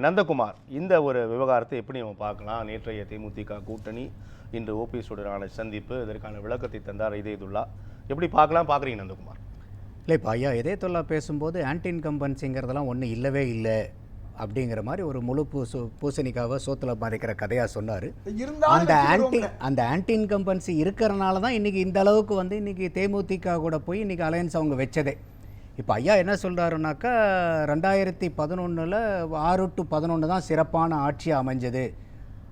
நந்தகுமார், இந்த ஒரு விவகாரத்தை எப்படி நம்ம பார்க்கலாம்? நேற்றைய தேமுதிக கூட்டணி, இன்று ஓபிஎஸ்-உடனான சந்திப்பு, இதற்கான விளக்கத்தை தந்தார் இதயதுல்லா. எப்படி பார்க்குறீங்க நந்தகுமார்? இல்லை, இப்போ ஐயா இதயத்துல்லா பேசும்போது ஆன்டி இன்கம்பன்சிங்கிறதெல்லாம் ஒன்றும் இல்லவே இல்லை அப்படிங்கிற மாதிரி ஒரு முழு பூசணிக்காவை சோத்துல மறைக்கிற கதையாக சொன்னார். அந்த ஆன்டி இன்கம்பன்சி இருக்கிறனால தான் இன்றைக்கி இந்த அளவுக்கு வந்து இன்றைக்கி தேமுதிக கூட போய் இன்றைக்கி அலையன்ஸ் அவங்க வச்சதே. இப்போ ஐயா என்ன சொல்கிறாருனாக்கா 2011 6 to 11 தான் சிறப்பான ஆட்சி அமைஞ்சது.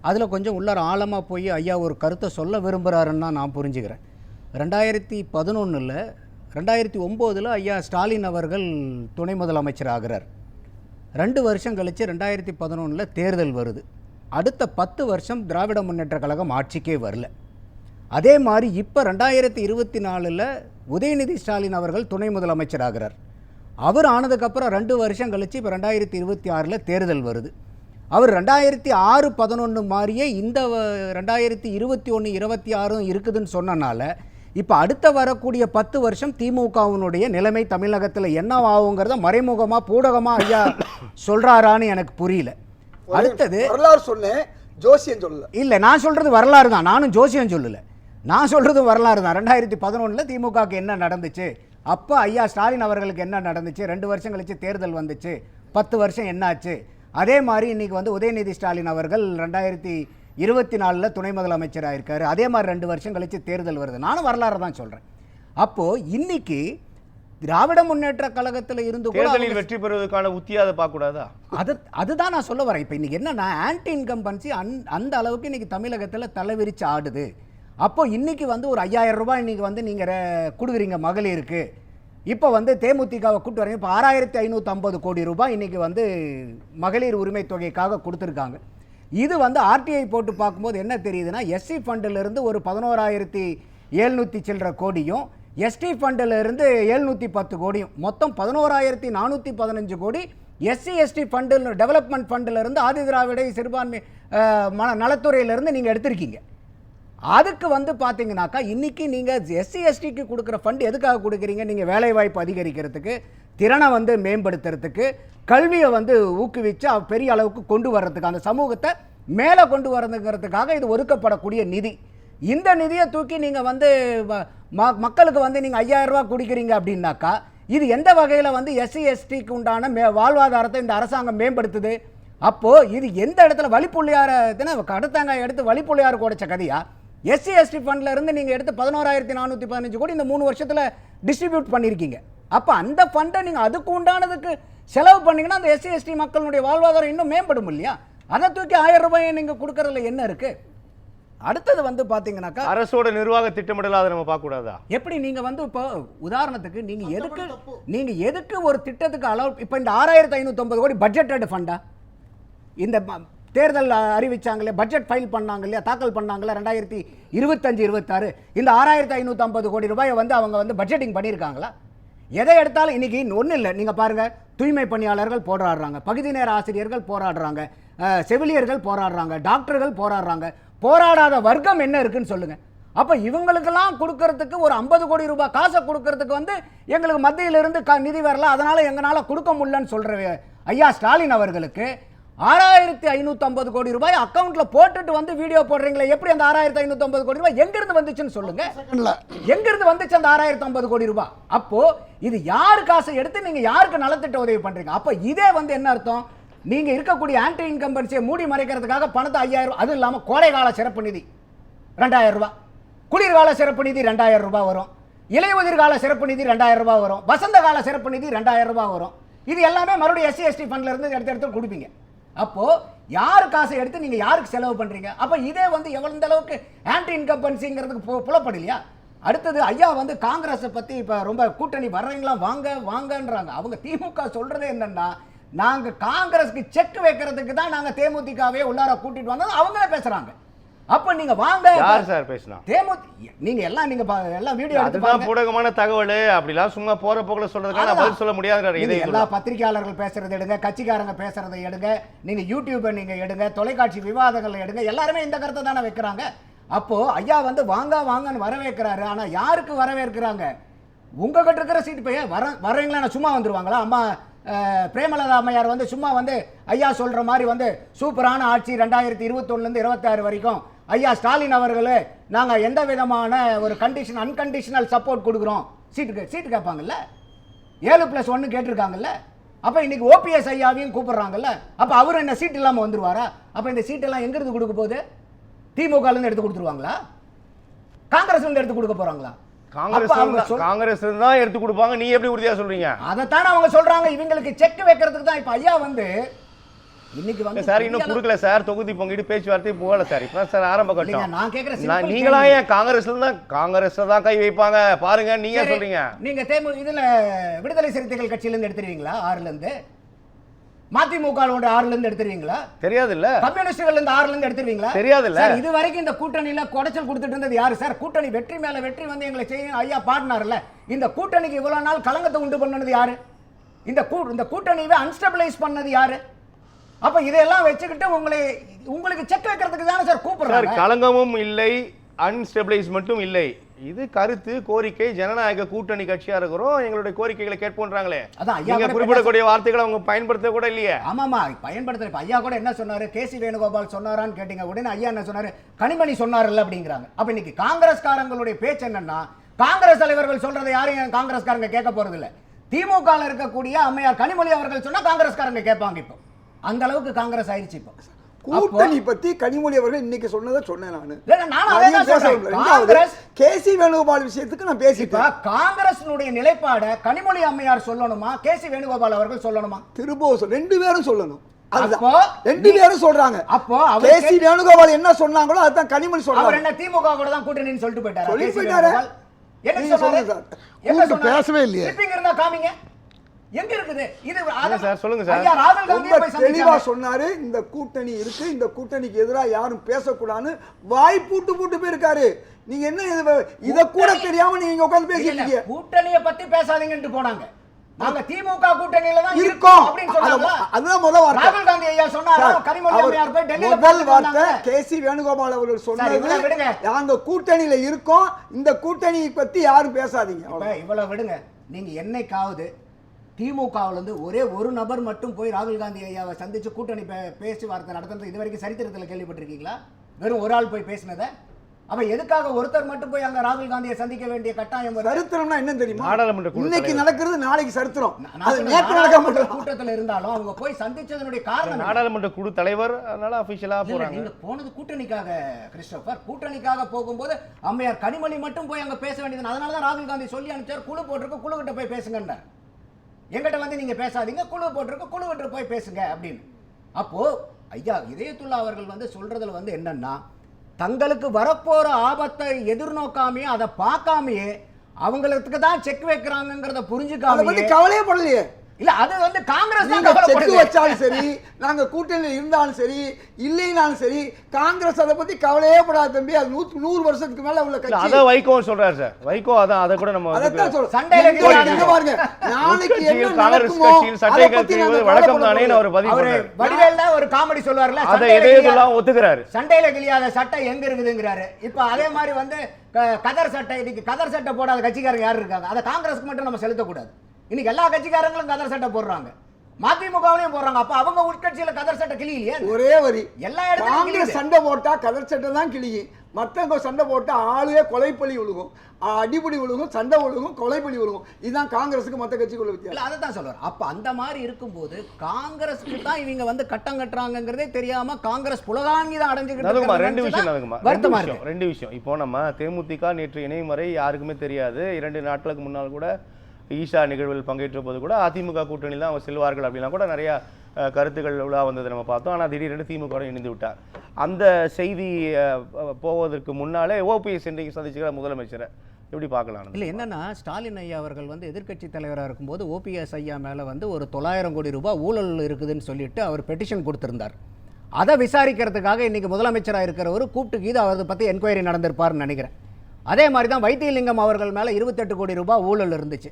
அதில் கொஞ்சம் உள்ளார ஆழமாக போய் ஐயா ஒரு கருத்தை சொல்ல விரும்புகிறாருன்னு தான் நான் புரிஞ்சுக்கிறேன். 2011 2009 ஐயா ஸ்டாலின் அவர்கள் துணை முதலமைச்சர் ஆகிறார். 2 வருஷம் கழித்து 2011 தேர்தல் வருது. அடுத்த 10 வருஷம் திராவிட முன்னேற்ற கழகம் ஆட்சிக்கே வரல. அதே மாதிரி இப்போ 2024 உதயநிதி ஸ்டாலின் அவர்கள் துணை முதலமைச்சர் ஆகிறார். அவர் ஆனதுக்கப்புறம் 2 வருஷம் கழித்து இப்போ 2026 தேர்தல் வருது. அவர் 2006-11 மாதிரியே இந்த 2021-26 இருக்குதுன்னு சொன்னனால இப்போ அடுத்த வரக்கூடிய 10 வருஷம் திமுகவினுடைய நிலைமை தமிழகத்தில் என்ன ஆகுங்கிறத மறைமுகமாக பூடகமாக ஐயா சொல்கிறாரான்னு எனக்கு புரியல. அடுத்தது வரலாறு சொன்னேன், ஜோசியம் சொல்லல. இல்லை, நான் சொல்கிறது வரலாறு தான், நானும் ஜோசியம் சொல்லலை. நான் சொல்கிறது வரலாறு தான். 2011 திமுகவுக்கு என்ன நடந்துச்சு, அப்போ ஐயா ஸ்டாலின் அவர்களுக்கு என்ன நடந்துச்சு, 2 வருஷம் கழிச்சு தேர்தல் வந்துச்சு, 10 வருஷம் என்னாச்சு. அதே மாதிரி இன்றைக்கி வந்து உதயநிதி ஸ்டாலின் அவர்கள் 2024 துணை முதலமைச்சராக இருக்காரு. அதே மாதிரி 2 வருஷம் கழித்து தேர்தல் வருது. நானும் வரலாறு தான் சொல்கிறேன். அப்போது இன்னைக்கு திராவிட முன்னேற்ற கழகத்தில் இருந்து தேர்தலில் வெற்றி பெறுவதற்கான உத்தியாதை பார்க்கக்கூடாதா? அதுதான் நான் சொல்ல வரேன். இப்போ இன்றைக்கி என்னன்னா ஆன்டி இன்கம்பன்சி அந்த அளவுக்கு இன்றைக்கி தமிழகத்தில் தலைவிரிச்சு ஆடுது. அப்போ இன்றைக்கி வந்து ஒரு 5000 ரூபாய் இன்றைக்கி வந்து நீங்கள் கொடுக்குறீங்க மகளிருக்கு. இப்போ வந்து தேமுதிகவை கூப்பிட்டு வரீங்க. இப்போ 6550 கோடி ரூபாய் இன்றைக்கி வந்து மகளிர் உரிமை தொகைக்காக கொடுத்துருக்காங்க. இது வந்து ஆர்டிஐ போட்டு பார்க்கும்போது என்ன தெரியுதுன்னா, எஸ்சி ஃபண்டிலிருந்து ஒரு 11,700 சில்லற கோடியும், எஸ்டி ஃபண்டிலிருந்து 710 கோடியும், மொத்தம் 11,415 கோடி SC ST fund development ஃபண்டிலிருந்து Adi Dravida சிறுபான்மை நலத்துறையிலிருந்து நீங்கள் எடுத்திருக்கீங்க. அதுக்கு வந்து பார்த்தீங்கன்னாக்கா இன்றைக்கி நீங்கள் எஸ்சி எஸ்டிக்கு கொடுக்குற ஃபண்ட் எதுக்காக கொடுக்குறீங்க? நீங்கள் வேலைவாய்ப்பு அதிகரிக்கிறதுக்கு, திறனை வந்து மேம்படுத்துறதுக்கு, கல்வியை வந்து ஊக்குவிச்சு பெரிய அளவுக்கு கொண்டு வர்றதுக்கு, அந்த சமூகத்தை மேலே கொண்டு வரதுங்கிறதுக்காக இது ஒதுக்கப்படக்கூடிய நிதி. இந்த நிதியை தூக்கி நீங்கள் வந்து மக்களுக்கு வந்து நீங்கள் 5000 ரூபா கொடுக்குறீங்க அப்படின்னாக்கா இது எந்த வகையில் வந்து எஸ்சி எஸ்டிக்கு உண்டான வாழ்வாதாரத்தை இந்த அரசாங்கம் மேம்படுத்துது? அப்போது இது எந்த இடத்துல வழிப்புள்ளியார கடத்தாங்க எடுத்து வழிப்புள்ளியாருக்கு உடைச்ச கதையா? எஸ்சி எஸ்டி ஃபண்டில் இருந்து நீங்கள் எடுத்து 11,415 கோடி இந்த 3 வருஷத்தில் டிஸ்ட்ரிபியூட் பண்ணியிருக்கீங்க. அப்போ அந்த ஃபண்டை நீங்கள் அதுக்கு உண்டானதுக்கு செலவு பண்ணிங்கன்னா அந்த எஸ்சி எஸ்டி மக்களுடைய வாழ்வாதாரம் இன்னும் மேம்படும் இல்லையா? அதை தூக்கி 1000 ரூபாயை நீங்கள் கொடுக்கறதுல என்ன இருக்குது? அடுத்தது வந்து பார்த்தீங்கன்னாக்கா அரசோட நிர்வாக திட்டமிடலாத நம்ம பார்க்கக்கூடாதா? எப்படி நீங்கள் வந்து இப்போ உதாரணத்துக்கு நீங்கள் எதுக்கு ஒரு திட்டத்துக்கு அளவு இப்போ இந்த 6550 கோடி பட்ஜெட்டட் ஃபண்டா? இந்த தேர்தல் அறிவிச்சாங்களே, பட்ஜெட் ஃபைல் பண்ணாங்க இல்லையா, தாக்கல் பண்ணாங்களே 2025-26, இந்த 6550 கோடி ரூபாயை வந்து அவங்க வந்து பட்ஜெட்டிங் பண்ணியிருக்காங்களா? எதை எடுத்தாலும் இன்றைக்கி ஒன்றும் இல்லை. நீங்கள் பாருங்கள், தூய்மை பணியாளர்கள் போராடுறாங்க, பகுதி நேர ஆசிரியர்கள் போராடுறாங்க, செவிலியர்கள் போராடுறாங்க, டாக்டர்கள் போராடுறாங்க. போராடாத வர்க்கம் என்ன இருக்குன்னு சொல்லுங்கள். அப்போ இவங்களுக்கெல்லாம் கொடுக்கறதுக்கு ஒரு 50 கோடி ரூபாய் காசை கொடுக்கறதுக்கு வந்து எங்களுக்கு மத்தியிலிருந்து நிதி வரல, அதனால் எங்களால் கொடுக்க முடியலன்னு சொல்கிற ஐயா ஸ்டாலின் அவர்களுக்கு 6550 கோடி ரூபாய் அக்கௌண்ட்டில் போட்டுட்டு வந்து வீடியோ போடுறீங்களே, எப்படி அந்த 6550 கோடி ரூபாய் எங்கிருந்து வந்துச்சுன்னு சொல்லுங்க. எங்கிருந்து வந்துச்சு அந்த 6050 கோடி ரூபாய்? அப்போ இது யாரு காசை எடுத்து நீங்க யாருக்கு நலத்திட்ட உதவி பண்றீங்க? அப்ப இதே வந்து என்ன அர்த்தம்? நீங்க இருக்கக்கூடிய ஆன்டி இன்கம்பன்சியை மூடி மறைக்கிறதுக்காக பணத்தை 5000, அதுவும் இல்லாமல் கோடைகால சிறப்பு நிதி 2000 ரூபாய், குளிர்கால சிறப்பு நிதி 2000 ரூபாய் வரும், இலையுதிர்கால சிறப்பு நிதி 2000 ரூபாய் வரும், வசந்த கால சிறப்பு நிதி 2000 ரூபாய் வரும். இது எல்லாமே மறுபடியும் எஸ்சி எஸ்டி ஃபண்ட்ல இருந்து எடுத்து கொடுப்பீங்க. அப்போ யாரு காசை எடுத்து நீங்க யாருக்கு செலவு பண்றீங்க? அப்ப இதே வந்து எவ்வளவு அளவுக்கு ஆன்டி இன்கம்பன்சிங்கிறதுக்கு புலப்படலையா? அடுத்தது ஐயா வந்து காங்கிரஸை பத்தி இப்ப ரொம்ப கூட்டணி வர்றீங்களா வாங்க வாங்கன்றாங்க. அவங்க திமுக சொல்றதே என்னன்னா, நாங்க காங்கிரஸ்க்கு செக் வைக்கிறதுக்கு தான் நாங்க தேமுதிகவே உள்ளார கூட்டிட்டு வந்தோம் அவங்களே பேசுறாங்க. அப்ப நீங்க வாங்க. யார் சார் பேசினா? நீங்க எல்லாம் வீடியோ எடுத்து பாருங்க. பூடகமான தகவல் அப்படிலாம் சும்மா போற போக்குல சொல்றதுக்காக பதில் சொல்ல முடியாது. எல்லா பத்திரிகையாளர்கள் பேசுறது எடுங்க, கட்சிக்காரங்க பேசுறதை எடுங்க, நீங்க யூடியூபை நீங்க எடுங்க, தொலைக்காட்சி விவாதங்கள் எடுங்க, எல்லாருமே இந்த கருத்தை தானே வைக்கிறாங்க. அப்போ ஐயா வந்து வாங்க வாங்கன்னு வரவேற்கிறாரு. ஆனா யாருக்கு வரவேற்கிறாங்க? உங்ககிட்ட இருக்கிற சீட்டு போய் வரவங்களா சும்மா வந்துருவாங்களா? அம்மா பிரேமலதா அம்மையார் வந்து சும்மா வந்து ஐயா சொல்ற மாதிரி வந்து சூப்பரான ஆட்சி 2021 26 வரைக்கும் ஐயா ஸ்டாலின் அவர்களே நாங்கள் எந்த விதமான ஒரு அன்கண்டிஷனல் சப்போர்ட் கொடுக்குறோம் சீட்டு கேட்பாங்கல்ல 7+1 கேட்டிருக்காங்கல்ல. அப்போ இன்னைக்கு ஓபிஎஸ் ஐயாவையும் கூப்பிடுறாங்கல்ல. அப்போ அவர் என்ன சீட் இல்லாமல் வந்துருவாரா? அப்போ இந்த சீட்டெல்லாம் எங்கிருந்து கொடுக்க போகுது? திமுகலேருந்து எடுத்து கொடுத்துருவாங்களா? காங்கிரஸ்லேருந்து எடுத்து கொடுக்க போகிறாங்களா? காங்கிரஸ் தான் எடுத்து கொடுப்பாங்க. நீ எப்படி உறுதியா சொல்றீங்க? அதைத்தானே அவங்க சொல்றாங்க. இவங்களுக்கு செக் வைக்கிறதுக்கு தான் இப்ப ஐயா வந்து இன்னைக்கு வந்து சார் இன்னும் கொடுக்கல சார். தொகுதி பங்கிட்டு பேச்சுவார்த்தை போகல சார். இப்போ சார் ஆரம்ப கட்டம். நான் கேட்கிறேன், நீங்களா ஏன் காங்கிரஸ்ல தான் கை வைப்பாங்க பாருங்க. நீங்க சொல்றீங்க நீங்க இதுல விடுதலை சிறுத்தைகள் கட்சியில இருந்து எடுத்துருவீங்களா? 6ல இருந்து மதிமுக 6ல இருந்து எடுத்துருவீங்களா? தெரியாது இல்ல. கம்யூனிஸ்டுகள் இருந்து 6ல இருந்து எடுத்துருவீங்களா? தெரியாது இல்ல. இது வரைக்கும் இந்த கூட்டணியில குடைச்சல் கொடுத்துட்டு இருந்தது யாரு சார்? கூட்டணி வெற்றி மேல வெற்றி வந்து எங்களை செய்ய ஐயா பாடினார்ல. இந்த கூட்டணிக்கு இவ்வளவு நாள் கலங்கத்தை உண்டு பண்ணது யாரு? இந்த கூட்டணியை அன்ஸ்டபிளைஸ் பண்ணது யாரு? அப்ப இதெல்லாம் வச்சுக்கிட்டு உங்களுக்கு செக் வைக்கிறதுக்கு தானே சார் கூப்பிடுறாங்க. கலங்கமும் இல்லை, அன்ஸ்டபிளைஸ்மெண்ட்டும் இல்லை. இது கருத்து கோரிக்கை. ஜனநாயக கூட்டணி கட்சியா இருக்கிறோம், எங்களுடைய கோரிக்கைகளை கேட்போன்றாங்களே. நீங்க குறிப்பிடக்கூடிய வார்த்தைகளை அவங்க பயன்படுத்த கூட இல்லையே. ஆமாமா பயன்படுத்த. ஐயா கூட என்ன சொன்னாரு? கேசி வேணுகோபால் சொன்னாரான்னு கேட்டீங்க. உடனே ஐயா என்ன சொன்னாரு? கனிமணி சொன்னார்ல அப்படிங்கிறாங்க. அப்ப இன்னைக்கு காங்கிரஸ்காரங்களுடைய பேச்சு என்னன்னா, காங்கிரஸ் தலைவர்கள் சொல்றதை யாரும் காங்கிரஸ்காரங்க கேட்க போறது இல்ல. திமுக இருக்கக்கூடிய அம்மையார் கனிமொழி அவர்கள் சொன்னா காங்கிரஸ்காரங்க கேட்பாங்க. இப்போ அந்த அளவுக்கு காங்கிரஸ் ஆயிடுச்சு. இப்போ கூட்டணி பத்தி கனிமொழி அவர்கள் இன்னைக்கு சொன்னதை சொன்னேன் நானு. கேசி வேணுகோபால் விஷயத்துக்கு நான் பேசிட்டேன். காங்கிரஸினுடைய நிலைப்பாட கனிமொழி அம்மையார் சொல்லணுமா, கேசி வேணுகோபால் அவர்கள் சொல்லணுமா? திரும்ப 2 பேரும் சொல்லணும். அப்போ 2 பேரும் சொல்றாங்க. அப்போ கேசி வேணுகோபால் என்ன சொன்னாங்களோ அதான் கனிமொழி சொல்றாங்க. அவர் என்ன திமுக கூட தான் கூட்டணின்னு சொல்லிட்டு போயிட்டாரு. சொல்லி போயிட்டாரு. என்ன சொன்னாரு? என்ன பேசவே இல்லையே. கிளிப்பிங் இருந்தா காமிங்க. எங்க இருக்குது இது? சார் சொல்லுங்க சார். ஐயா ராகுல் காந்தி போய் தெளிவா சொன்னாரு, இந்த கூட்டணி இருக்கு, இந்த கூட்டணிக்கு எதிரா யாரும் பேசக்கூடாதுன்னு வாய் பூட்டு போயிருக்காரு. நீங்க என்ன இத கூட தெரியாம நீங்க உட்கார்ந்து பேசிட்டீங்க. கூட்டணியை பத்தி பேசாதீங்கன்னு போனாங்க. நாங்க திமுக கூட்டணியில தான் இருக்கோம் அப்படினு சொன்னாங்க. அதுதான் முதல் வார்த்தை. ராகுல் காந்தி ஐயா சொன்னாரா? கனிமொழி அம்மையார் போய் டெல்லில முதல் வார்த்தை கேசி வேணுகோபால் அவர்கள் சொன்னது, நாங்க கூட்டணியில இருக்கோம், இந்த கூட்டணியை பத்தி யாரும் பேசாதீங்க. இவ்வளவு விடுங்க. நீங்க என்னைக்காவது திமுகவிலிருந்து ஒரே ஒரு நபர் மட்டும் போய் ராகுல் காந்தி ஐயாவை சந்திச்சு கூட்டணி பேச்சுவார்த்தை நடத்துறது இது வரைக்கும் சரித்திரத்தில் கேள்விப்பட்டிருக்கீங்களா? வெறும் ஒரு ஆள் போய் பேசினத. அப்ப எதுக்காக ஒருத்தர் மட்டும் போய் அங்க ராகுல் காந்தியை சந்திக்க வேண்டிய கட்டாயம்? சரித்திரம்னா என்ன தெரியுமா? இன்னைக்கு நடக்கிறது நாளைக்கு சரித்திரம். அது நேற்று நடக்காம கூட்டத்தில் இருந்தாலும் அவங்க போய் சந்திச்சதனுடைய காரணம் நாடாளுமன்ற குழு தலைவர், அதனால அபிஷியலா போறாங்க. நீங்க போனது கூட்டணிக்காக கிறிஸ்டோபர். கூட்டணிக்காக போகும்போது அம்மையார் கனிமொழி மட்டும் போய் அங்க பேச வேண்டியது. அதனாலதான் ராகுல் காந்தி சொல்லி அனுப்பிச்சார், குழு போட்டிருக்கு, குழு கிட்ட போய் பேசுங்க. எங்கிட்ட வந்து நீங்க பேசாதீங்க, குழு போட்டிருக்கு, குழு விட்டு போய் பேசுங்க அப்படின்னு. அப்போ ஐயா இதயத்துல்லா அவர்கள் வந்து சொல்றதுல வந்து என்னன்னா, தங்களுக்கு வரப்போற ஆபத்தை எதிர்நோக்காமையே அதை பார்க்காமையே அவங்களுக்கு தான் செக் வைக்கிறாங்கிறத புரிஞ்சுக்காம கவலையே படலையே. இல்ல அது வந்து காங்கிரஸ் செக் வச்சாலும் சரி, நாங்க கூட்டணியில் இருந்தாலும் சரி, இல்லைனாலும் சரி, காங்கிரஸ் அதை பத்தி கவலையே படாத தம்பி. அது 100 வருஷத்துக்கு மேல உள்ள கட்சி. அத வைகோ சொல்றாரு சார். வைகோ அத கூட நம்ம அதத்தான் சொல்றோம். சண்டையில பாருங்க, நாளைக்கு என்ன நடக்குமோ சட்டை கட்டுவது வழக்கம் தானே அவர் பதிவு பண்றாரு. வடிவேல்ல ஒரு காமெடி சொல்வார்ல, அத எதையெல்லாம் ஒத்துக்கறாரு. சண்டையில கிளியாத சட்டை எங்க இருக்குதுங்கறாரு. இப்போ அதே மாதிரி வந்து கதர் சட்டை, இன்னைக்கு கதர் சட்டை போடாத கட்சிக்காரங்க யாரு இருக்காங்க? அத காங்கிரஸ்க்கு மட்டும் நம்ம செலுத்த கூடாது. இன்னைக்கு எல்லா கட்சிக்காரங்களும் கதர் சட்டை போடுறாங்க, மதிமுகவிலையும் போடுறாங்க. அப்ப அவங்க உட்கட்சியில கதர் சட்டை கிளியிலையே. ஒரே வரி எல்லா இடத்துலயும் சண்டை போட்டா கதர் சட்டை தான் கிளியும், மற்றவங்க சண்டை போட்டா ஆளுவே கொலைப்பலி விழுகும், அடிப்படி விழுகும், சண்டை விழுகும், கொலைப்பலி விழுகும். இதுதான் காங்கிரஸுக்கு மற்ற கட்சிக்குள்ள வித்தியாசம். அதை தான் சொல்றாரு. அப்ப அந்த மாதிரி இருக்கும்போது காங்கிரஸ்க்கு தான் இவங்க வந்து கட்டம் கட்டுறாங்கிறதே தெரியாம காங்கிரஸ் புலகாங்கி தான் அடைஞ்சுக்கிட்டு. ரெண்டு விஷயம். இப்போ நம்ம தேமுதிக நேற்று இணையும் வரை யாருக்குமே தெரியாது. 2 நாட்களுக்கு முன்னால் கூட ஈஷா நிகழ்வில் பங்கேற்ற போது கூட அதிமுக கூட்டணியில் தான் அவங்க செல்வார்கள் அப்படின்னா கூட நிறைய கருத்துக்கள் உலா வந்தது நம்ம பார்த்தோம். ஆனால் திடீரென்று திமுக இணைந்து விட்டார். அந்த செய்தி போவதற்கு முன்னாலே ஓபிஎஸ் இன்றைக்கு சந்திச்சுக்கிற முதலமைச்சரை எப்படி பார்க்கலாம்? இல்லை என்னன்னா, ஸ்டாலின் ஐயா அவர்கள் வந்து எதிர்க்கட்சி தலைவராக இருக்கும்போது ஓபிஎஸ் ஐயா மேலே வந்து ஒரு 900 கோடி ரூபாய் ஊழல் இருக்குதுன்னு சொல்லிட்டு அவர் பெட்டிஷன் கொடுத்திருந்தார். அதை விசாரிக்கிறதுக்காக இன்னைக்கு முதலமைச்சராக இருக்கிறவர் கூப்பிட்டு கீது அவரை பற்றி என்கொயரி நடந்திருப்பார்னு நினைக்கிறேன். அதே மாதிரி தான் வைத்தியலிங்கம் அவர்கள் மேலே 28 கோடி ரூபாய் ஊழல் இருந்துச்சு.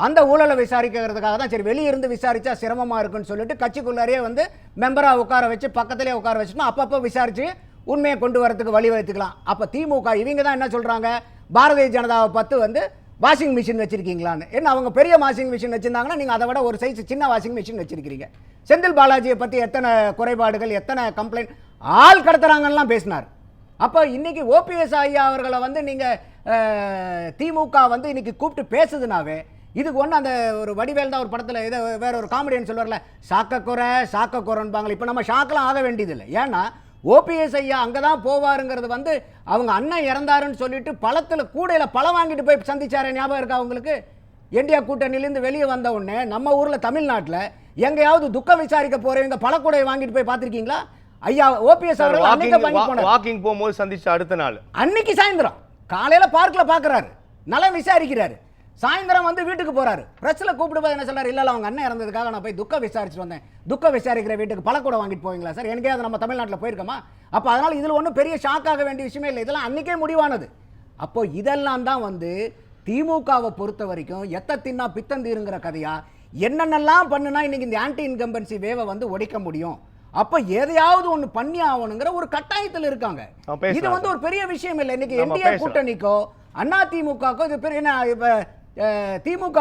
அந்த ஊழலை விசாரிக்கிறதுக்காக தான் சரி வெளியிருந்து விசாரிச்சா சிரமமாக இருக்குன்னு சொல்லிட்டு கட்சிக்குள்ளாரே வந்து மெம்பராக உட்கார வச்சு பக்கத்திலே உட்கார வச்சுன்னா அப்பப்போ விசாரித்து உண்மையை கொண்டு வரதுக்கு வழி வைத்துக்கலாம். அப்போ திமுக இவங்க தான் என்ன சொல்கிறாங்க, பாரதிய ஜனதாவை பார்த்து வந்து வாஷிங் மிஷின் வச்சிருக்கீங்களான்னு. என்ன அவங்க பெரிய வாஷிங் மிஷின் வச்சிருந்தாங்கன்னா நீங்க அதை விட ஒரு சைஸ் சின்ன வாஷிங் மிஷின் வச்சிருக்கீங்க. செந்தில் பாலாஜியை பத்தி எத்தனை குறைபாடுகள், எத்தனை கம்ப்ளைண்ட், ஆள் கடத்துறாங்கலாம் பேசினார். அப்ப இன்னைக்கு ஓபிஎஸ் ஐயா அவர்களை வந்து நீங்க திமுக வந்து இன்னைக்கு கூப்பிட்டு பேசுதுனாவே இதுக்கு ஒன்று அந்த ஒரு வடிவேல் தான் ஒரு படத்தில் இதை வேற ஒரு காமெடியன் சொல்லுவார்ல, சாக்கக்குறைன்பாங்களே. இப்போ நம்ம ஷாக்கெலாம் ஆக வேண்டியதில்லை. ஏன்னா ஓபிஎஸ் ஐயா அங்கே தான் போவாருங்கிறது வந்து அவங்க அண்ணன் இறந்தாருன்னு சொல்லிட்டு பழத்தில் கூடையில் பழம் வாங்கிட்டு போய் சந்திச்சாரு, ஞாபகம் இருக்கா உங்களுக்கு? இந்தியா கூட்டணியிலேருந்து வெளியே வந்த உடனே நம்ம ஊரில் தமிழ்நாட்டில் எங்கேயாவது துக்கம் விசாரிக்க போறவங்க பழக்கூடையை வாங்கிட்டு போய் பார்த்துருக்கீங்களா? ஐயா ஓபிஎஸ் அவர்கள் அன்னைக்கு வாக்கிங் போகும்போது சந்திச்ச அடுத்த நாள் அன்னைக்கு சாயந்தரம் காலையில் பார்க்கில் பார்க்குறாரு, நல்லா விசாரிக்கிறாரு. சாயந்தரம் வந்து வீட்டுக்கு போறாரு. பிரஸ்ல கூப்பிட்டு என்ன சொல்றாரு, இல்ல அவங்க அண்ணன் இறந்ததுக்காக நான் போய் துக்கம் விசாரிச்சுட்டு வந்தேன். துக்கம் விசாரிக்கிற வீட்டுக்கு பழக்கூட வாங்கிட்டு போவீங்களா சார்? எனக்கே அது நம்ம தமிழ்நாட்டில் போயிருக்கோமா? அப்போ அதனால இதுல ஒன்றும் பெரிய ஷாக் ஆக வேண்டிய விஷயமே இல்லை. இதெல்லாம் அன்னைக்கே முடிவானது. அப்போ இதெல்லாம் தான் வந்து திமுகவை பொறுத்த வரைக்கும் எத்த தின்னா பித்தந்தீருங்கிற கதையா. என்னென்னலாம் பண்ணுனா இன்னைக்கு இந்த ஆன்டி இன்கம்பன்சி வேவை வந்து உடைக்க முடியும், அப்ப எதையாவது ஒண்ணு பண்ணி ஆகணுங்கிற ஒரு கட்டாயத்தில் இருக்காங்க. இது வந்து ஒரு பெரிய விஷயம் இல்லை. இன்னைக்கு என்டிஏ கூட்டணிக்கோ அண்ணா திமுகக்கோ இது பெரிய என்ன, இப்ப திமுக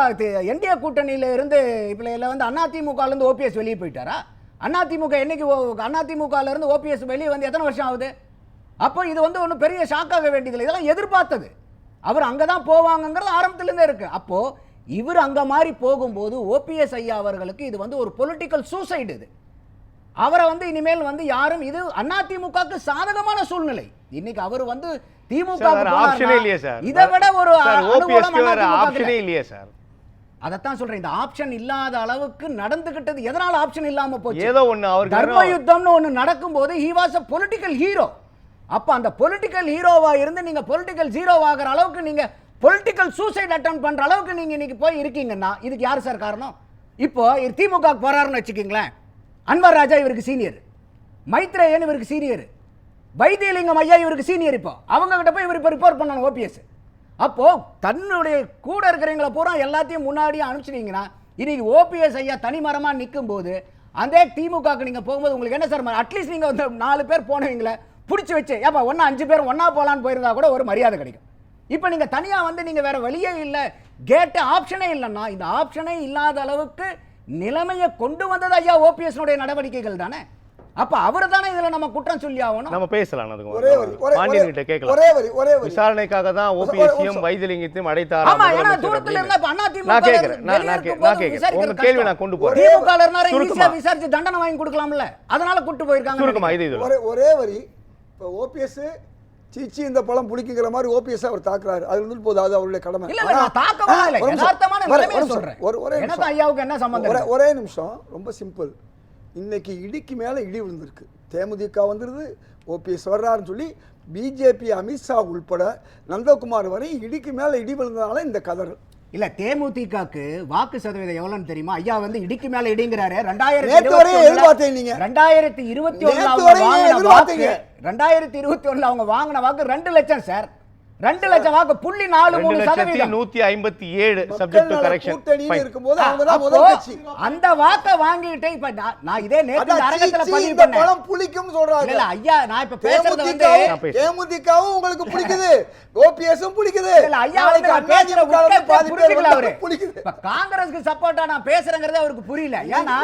என்டிஏ கூட்டணியில இருந்து இப்ப வந்து அண்ணா திமுக இருந்து ஓபிஎஸ் வெளியே போயிட்டாரா? அண்ணா திமுக என்னைக்கு அண்ணா திமுக இருந்து ஓபிஎஸ் வெளியே வந்து எத்தனை வருஷம் ஆகுது? அப்போ இது வந்து ஒன்றும் பெரிய ஷாக்காக வேண்டியதில்லை. இதெல்லாம் எதிர்பார்த்தது. அவர் அங்கதான் போவாங்கிறது ஆரம்பத்திலிருந்தே இருக்கு. அப்போ இவர் அங்க மாதிரி போகும்போது ஓபிஎஸ் ஐயா அவர்களுக்கு இது வந்து ஒரு பொலிட்டிக்கல் சூசைடு. இது அவரை வந்து இனிமேல் வந்து யாரும், இது அதிமுகவுக்கு சாதகமான சூழ்நிலை. இன்னைக்கு அவர் வந்து திமுக இதை விட ஒரு ஆப்ஷனே இல்லையே சார். அதத்தான் சொல்றேன், இந்த ஆப்ஷன் இல்லாத அளவுக்கு நடந்துகிட்டது. எதனால ஆப்ஷன் இல்லாம போச்சு? ஏதோ ஒண்ணு அவர் தர்ம யுத்தம்னு ஒண்ணு நடக்கும்போது he was a political hero. அப்ப அந்த பொலிட்டிக்கல் ஹீரோவா இருந்து நீங்க பொலிட்டிக்கல் ஜீரோ ஆகிற அளவுக்கு, நீங்க பொலிட்டிக்கல் சூசைட் அட்டெம்ப்ட் பண்ற அளவுக்கு நீங்க இன்னைக்கு போய் இருக்கீங்கன்னா இதுக்கு யார் சார் காரணம்? இப்போ திமுக போறாருன்னு வச்சுக்கீங்களேன், அன்வர் ராஜா இவருக்கு சீனியர், மைத்ரேயன் இவருக்கு சீனியர், வைத்தியலிங்கம் ஐயா இவருக்கு சீனியர். இப்போ அவங்க கிட்ட போய் இவர் இப்போ ரிப்போர்ட் பண்ணணும் ஓபிஎஸ். அப்போ தன்னுடைய கூட இருக்கிறவங்களை பூரா எல்லாத்தையும் முன்னாடியே அனுப்பிச்சிட்டீங்கன்னா இன்னைக்கு ஓபிஎஸ் ஐயா தனிமரமா நிற்கும் போது அதே திமுகக்கு நீங்க போகும்போது உங்களுக்கு என்ன சார், அட்லீஸ்ட் நீங்க வந்து 4 பேர் போனவங்களை பிடிச்சி வச்சு ஏப்பா ஒன்னா 5 பேர் ஒன்னா போலான்னு போயிருந்தா கூட ஒரு மரியாதை கிடைக்கும். இப்போ நீங்க தனியா வந்து நீங்க வேற வழியே இல்லை, கேட்டு ஆப்ஷனே இல்லைன்னா, இந்த ஆப்ஷனே இல்லாத அளவுக்கு நிலைமையை கொண்டு வந்தது ஐயா ஓபிஎஸ் நடவடிக்கைகள் தானே. அப்ப அவர் தானே இதுல நம்ம குற்றம் சொல்லி ஆகணும். நம்ம பேசலாம். பாண்டியன் கிட்ட கேட்கலாம். விசாரணைக்காக தான் ஓபிஎஸ்ஸையும் வைத்தியலிங்கத்தையும் அடைத்தாரா? ஆமா, ஏன்னா தூரத்துல இருந்தா அண்ணா திமுக நான் கேக்குறேன் உங்க கேள்வி நான் கொண்டு போறேன். திமுக ல ஈஸியா விசாரிச்சு தண்டனை வாங்கி கொடுக்கலாம்ல, அதனால கூட்டி போயிருக்காங்க. சுருக்கமா இது ஒரே வரி. இப்ப ஓபிஎஸ் சீச்சி இந்த பழம் புளிக்குங்கிற மாதிரி ஓபிஎஸ் அவர் தாக்குறாரு. அது வந்து போது, அது அவருடைய கடமை. இல்ல நான் தாக்கமா இல்ல, யதார்த்தமான நிலைமையை சொல்றேன். எனக்கு ஐயாவுக்கு என்ன சம்பந்தம்? ஒரே நிமிஷம், ரொம்ப சிம்பிள். இன்னைக்கு இடிக்கு மேல இடி விழுந்திருக்கு. தேமுதிக வந்துருது, ஓபிஎஸ் வர்றாருன்னு சொல்லி பிஜேபி அமித்ஷா உள்பட நந்தகுமார் வரை இடிக்கு மேல இடி விழுந்ததால இந்த கதறல். இல்ல தேமுதிகக்கு வாக்கு சதவீதம் எவ்வளவுன்னு தெரியுமா? ஐயா வந்து இடிக்கு மேல இடிங்கிறாரு. 2021 அவங்க வாங்கின வாக்கு 2 லட்சம் சார். 2 லட்சம் வாக்கு 0.43%. 157 சப்ஜெக்ட் டு கரெக்ஷன் இருக்கும்போது அவங்க தான் முதல் கட்சி. அந்த வாக்க வாங்கிட்டு இப்ப நான் இதே நேத்து அரங்கத்துல பதிவு பண்ணேன். பழம் புளிக்கும் சொல்றாங்க. இல்ல ஐயா, நான் இப்ப பேசுறது வந்து தேமுதிகவும் உங்களுக்கு பிடிக்குது, ஓபிஎஸும் பிடிக்குது. இல்ல ஐயா வந்து பேசுற உட்கருத்து புரியல. அவரு இப்ப காங்கிரஸ்க்கு சப்போர்ட்டா நான் பேசுறேங்கிறது அவருக்கு புரியல. ஏன்னா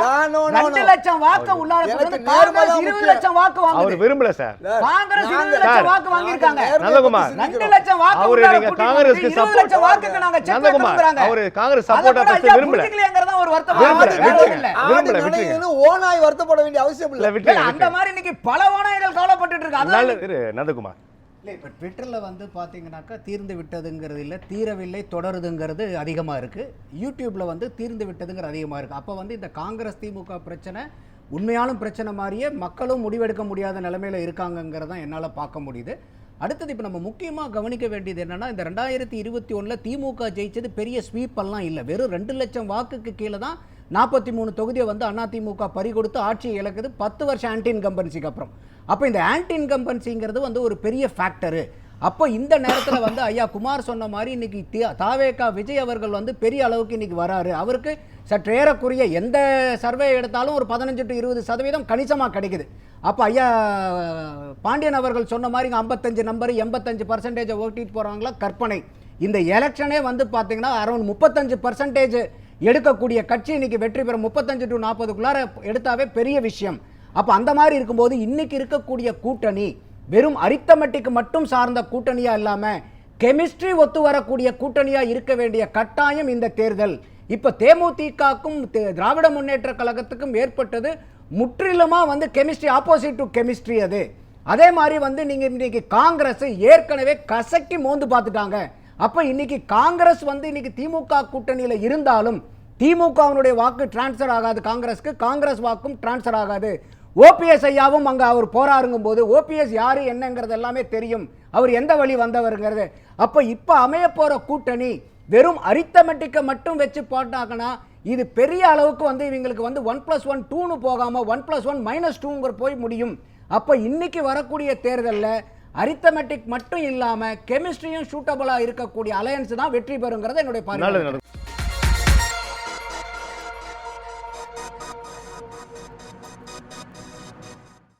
2 லட்சம் வாக்கு உள்ளார போறது, காங்கிரஸ் 20 லட்சம் வாக்கு வாங்குது. அவர் விரும்பல சார். காங்கிரஸ் 20 லட்சம் வாக்கு வாங்கிருக்காங்க. நந்தகுமார் 2 லட்சம் வாக்கு அவரு நீங்க காங்கிரஸ்க்கு சப்போர்ட் வாக்குக்கு நாங்க செக் பண்றோம். அவரு காங்கிரஸ் சப்போர்ட்டா பேச விரும்பல. புரியலங்கறத ஒரு வருத்தமா விரும்பல. ஓனாய் வருத்தப்பட வேண்டிய அவசியம் இல்ல. அந்த மாதிரி இன்னைக்கு பல ஓனாய்கள் கவலைப்பட்டுட்டு இருக்கு. அதனால நந்தகுமார் இல்லை, இப்போ ட்விட்டரில் வந்து பார்த்தீங்கன்னாக்கா தீர்ந்து விட்டதுங்கிறது இல்லை, தீரவில்லை தொடருதுங்கிறது அதிகமாக இருக்குது. யூடியூப்பில் வந்து தீர்ந்து விட்டதுங்கிற அதிகமாக இருக்குது. அப்போ வந்து இந்த காங்கிரஸ் திமுக பிரச்சனை உண்மையாலும் பிரச்சனை மாதிரியே மக்களும் முடிவெடுக்க முடியாத நிலைமையில் இருக்காங்கங்கிறதான் என்னால் பார்க்க முடியுது. அடுத்தது இப்போ நம்ம முக்கியமாக கவனிக்க வேண்டியது என்னென்னா, இந்த 2021 திமுக ஜெயிச்சது பெரிய ஸ்வீப்பெல்லாம் இல்லை. வெறும் 2 லட்சம் வாக்குக்கு கீழே தான் 43 தொகுதியை வந்து அதிமுக பறிகொடுத்து ஆட்சியை இழக்குது 10 வருஷம் ஆன்டி இன்கம்பன்சிக்கு அப்புறம். அப்போ இந்த ஆன்டி இன்கம்பன்சிங்கிறது வந்து ஒரு பெரிய ஃபேக்டரு. அப்போ இந்த நேரத்தில் வந்து ஐயா குமார் சொன்ன மாதிரி இன்னைக்கு தாவேகா விஜய் அவர்கள் வந்து பெரிய அளவுக்கு இன்னைக்கு வராரு. அவருக்கு சற்று ஏறக்குறைய எந்த சர்வே எடுத்தாலும் ஒரு 15 to 20% கணிசமாக கிடைக்குது. அப்போ ஐயா பாண்டியன் அவர்கள் சொன்ன மாதிரி 55 நம்பர் 85% ஓட்டிட்டு போகிறாங்களா கற்பனை. இந்த எலெக்ஷனே வந்து பார்த்தீங்கன்னா அரௌண்ட் 35% எடுக்கக்கூடிய கட்சி இன்னைக்கு வெற்றி பெறும். 35 to 40க்குள்ளார எடுத்தாவே பெரிய விஷயம். அப்போ அந்த மாதிரி இருக்கும்போது இன்னைக்கு இருக்கக்கூடிய கூட்டணி வெறும் அரித்தமெட்டிக் மட்டும் சார்ந்த கூட்டணியா இல்லாமல் கெமிஸ்ட்ரி ஒத்து வரக்கூடிய கூட்டணியா இருக்க வேண்டிய கட்டாயம் இந்த தேர்தல். இப்போ தேமுதிகக்கும் திராவிட முன்னேற்ற கழகத்துக்கும் ஏற்பட்டது முற்றிலுமா வந்து கெமிஸ்ட்ரி, ஆப்போசிட் டு கெமிஸ்ட்ரி. அதே மாதிரி வந்து நீங்க இன்னைக்கு காங்கிரஸ் ஏற்கனவே கசக்கி மோந்து பார்த்துட்டாங்க. அப்ப இன்னைக்கு காங்கிரஸ் வந்து இன்னைக்கு திமுக கூட்டணியில இருந்தாலும் திமுகவினுடைய வாக்கு டிரான்ஸ்ஃபர் ஆகாது காங்கிரஸ்க்கு, காங்கிரஸ் வாக்கும் டிரான்ஸ்ஃபர் ஆகாது. ஓபிஎஸ் ஐயாவும் அங்க அவர் போராடுங்கும் போது ஓபிஎஸ் யாரு என்னங்கிறது எல்லாமே தெரியும், அவர் எந்த வழி வந்தவருங்கிறது. அப்ப இப்ப அமைய போற கூட்டணி வெறும் அரித்தமெட்டிக்கை மட்டும் வச்சு போட்டாங்கன்னா இது பெரிய அளவுக்கு வந்து இவங்களுக்கு வந்து 1+1 2ன்னு போகாம 1+1 -2 போய் முடியும். அப்ப இன்னைக்கு வரக்கூடிய தேர்தலில் அரித்தமெட்டிக் மட்டும் இல்லாம கெமிஸ்ட்ரியும் சூட்டபிளா இருக்கக்கூடிய அலையன்ஸ் தான் வெற்றி பெறுங்கிறது என்னுடைய பார்வை.